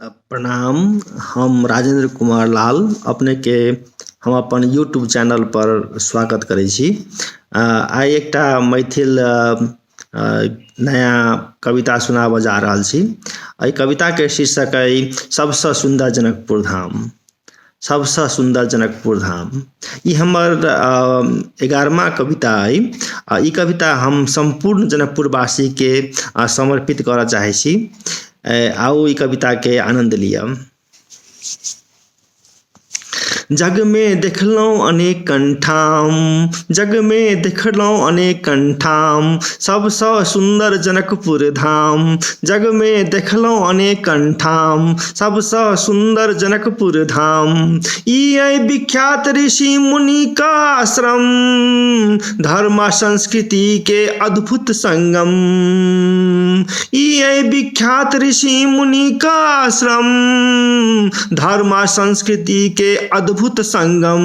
प्रणाम। हम राजेंद्र कुमार लाल अपने के हम अपन यूट्यूब चैनल पर स्वागत करै छी। आइ एकटा मैथिल नया कविता सुनाबऽ जा रहल छी। एहि कविता के शीर्षक अइ सबसँ सुंदर जनकपुर धाम। सबसँ सुंदर जनकपुर धाम ई हमर 11वां कविता अइ। ई कविता हम संपूर्ण जनकपुरवासी के समर्पित करऽ चाहै छी। आओ ई कविता के आनंद लिया। जग में देखलहुँ अनेक कंठाम, जग में देखलहुँ अनेक कंठाम, सबसँ सुंदर जनकपुर धाम। जग में देखलहुँ अनेक कंठाम, सबसँ सुंदर जनकपुर धाम। ई अइ विख्यात ऋषि मुनि का आश्रम, धर्म संस्कृति के अद्भुत संगम। ई अइ विख्यात ऋषि मुनि का आश्रम, धर्म संस्कृति के अद्भुत संगम।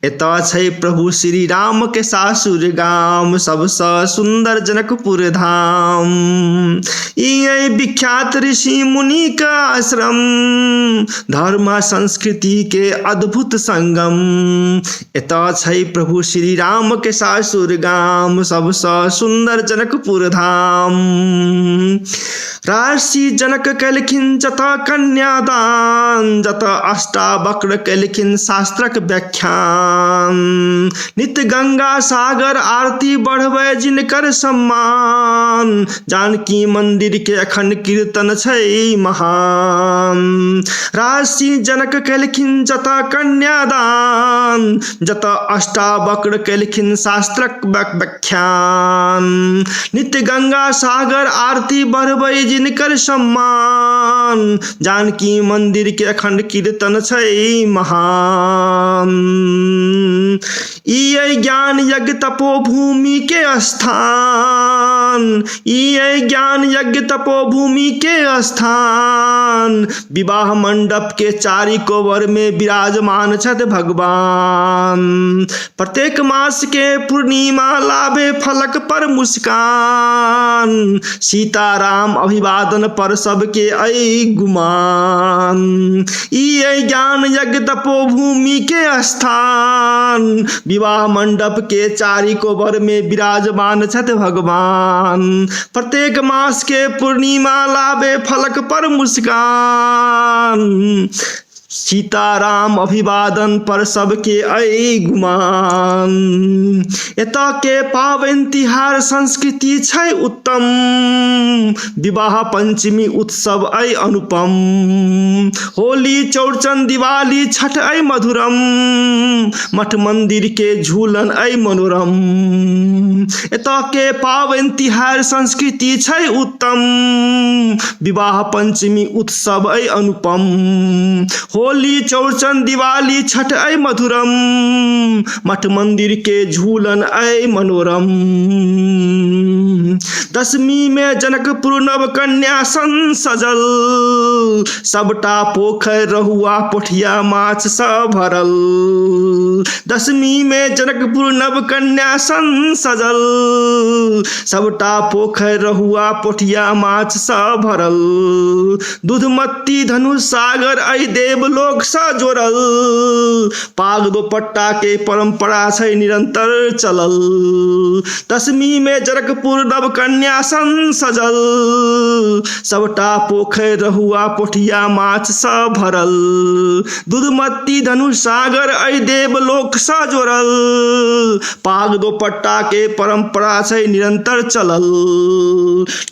एतऽ छै प्रभु श्री राम के सासुर गाम, सबसँ सुंदर जनकपुर धाम। ई अइ विख्यात ऋषि मुनि का आश्रम, धर्म संस्कृति के अद्भुत संगम। एतऽ छै प्रभु श्री राम के सासुर गाम, सबसँ सुंदर जनकपुर धाम। राशि जनक केलखिन जतऽ कन्यादान, जतऽ अष्टावक्र केलखिन शास्त्रक व्याख्यान। नित्य गंगा सागर आरती बढ़बै जिनकर सम्मान, जानकी मंदिर के अखंड कीर्तन छै महान। राशि जनक केलखिन जतऽ कन्यादान, जतऽ अष्टावक्र केलखिन शास्त्रक व्याख्यान। नित्य गंगा सागर आरती बढ़बै जिनकर सम्मान, जानकी मंदिर के अखंड कीर्तन छै महान। ई अइ ज्ञान यज्ञ तपोभूमि के स्थान, ई अइ ज्ञान यज्ञ तपोभूमि के स्थान। विवाह मंडप के चारि कोवर में विराजमान छथि भगवान। प्रत्येक मास के पूर्णिमा लाभे फलक पर मुस्कान, सीताराम अभिवादन पर सबके अइ गुमान। ई अइ ज्ञान यज्ञ तपोभूमि के स्थान, विवाह मंडप के चारि कोवर में विराजमान छथि भगवान। प्रत्येक मास के पूर्णिमा लाभे फलक पर मुस्कान, सीताराम अभिवादन पर सबके अइ गुमान। एतऽ के पाबनि तिहार संस्कृति छै उत्तम, विवाह पंचमी उत्सव अइ अनुपम। होली चौड़चन दिवाली छठ अइ मधुरम, मठ मंदिर के झूलन अइ मनोरम। एतऽ के पाबनि तिहार संस्कृति छै उत्तम, विवाह पंचमी उत्सव अइ अनुपम। होली चौड़चन दिवाली छठ अइ मधुरम, मठ मंदिर के झूलन अइ मनोरम। दशमी में जनकपुर नव कन्या सन सजल, सबटा पोखरि रहुआ पोठिया माछ सँ भरल। दशमी में जनकपुर नव कन्या सन सजल, सबटा पोखरि रहुआ पोठिया माछ सँ भरल। दूधमती धनुष सागर अइ देवलोक सँ जोड़ल, पाग दोपट्टा के परंपरा छै निरंतर चलल। दशमी में जनकपुर नव कन्या सन सजल, सबटा पोखरि रहुआ पोठिया माछ सँ भरल। दूधमती धनुष सागर अइ देवलोक सँ जोड़ल, पाग दोपट्टा के परंपरा छै निरंतर चलल।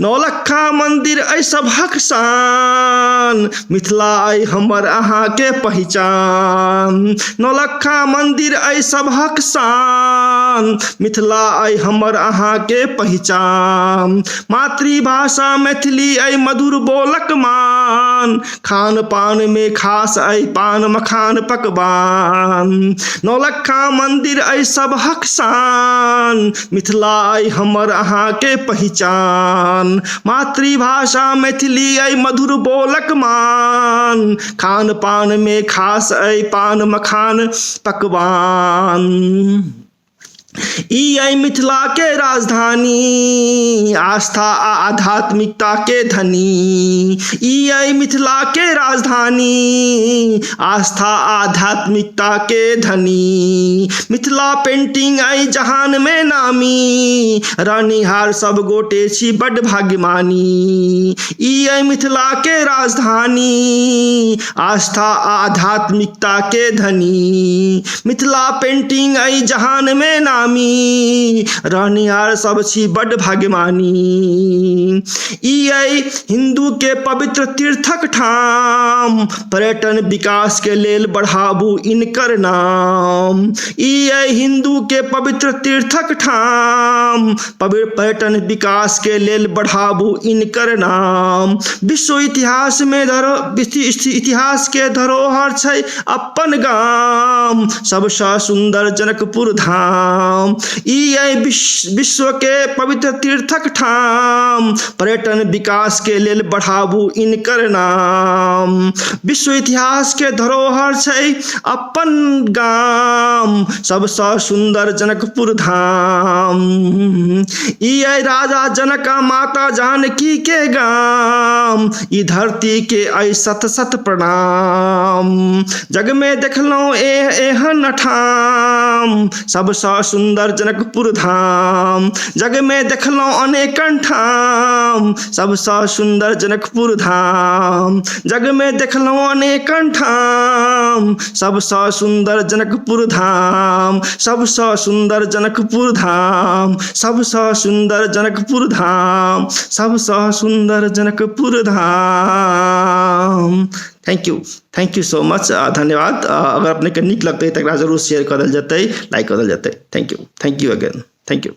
नौलक्खा मंदिर अइ सभक शान, मिथिला अइ हमर अहाँ के पहचान। नौलक्खा मंदिर अइ सभक शान, मिथिला अइ हमर अहाँ के पहचान। मातृभाषा मैथिली अइ मधुर बोलक मान, खान पान में खास अइ पान मखान पकवान। नौलक्खा मंदिर अइ सभक शान, मिथिला अइ हमर अहाँ के पहचान। मातृभाषा मैथिली अइ मधुर बोलक मान, खान पान में खास अइ पान मखान पकवान। ई मिथिला के राजधानी, आस्था आध्यात्मिकता के धनी। ई मिथिला के राजधानी, आस्था आध्यात्मिकता के धनी। मिथिला पेंटिंग आई जहान में नामी, रानीहार सब गोटे छी बड़ भाग्यमानी। ई मिथिला के राजधानी, आस्था आध्यात्मिकता के धनी। मिथिला पेंटिंग आई जहान में नामी, रानीहार सब छी बड़ भाग्यमानी। ई हिंदू के पवित्र तीर्थक ठाम, पर्यटन विकास के लेल बढ़ाबू इनकर नाम। ई हिंदू के पवित्र तीर्थक ठाम, पर्यटन विकास के लेल बढ़ाबू इनकर नाम। विश्व इतिहास में इतिहास के धरोहर छै अपन गाम, सबसे सुंदर जनकपुर धाम। ई विश्व के पवित्र तीर्थक ठाम, पर्यटन विकास के लेल बढ़ाबू इनकर नाम। विश्व इतिहास के धरोहर छै अपन गाम, सबसे सुंदर जनकपुर धाम। ई राजा जनक माता जानकी के गाम, ई धरती के आई सत सत प्रणाम। जग में देखलौं एहन ठाम, सबसे सुंदर जनकपुर धाम। जग में देखलौं अनेकन ठाम, सबसे सुंदर जनकपुर धाम। जग में देखलौं अनेकन ठाम, सबसे सुंदर जनकपुर धाम। सबसे सुंदर जनकपुर धाम, सबसे सुंदर जनकपुर धाम, सबसे सुंदर Janakpur Dham. Thank you so much. धन्यवाद। अगर अपने के नीक लगते तक जरूर शेयर करल जतै, लाइक करल जतै। Thank U again. Thank U.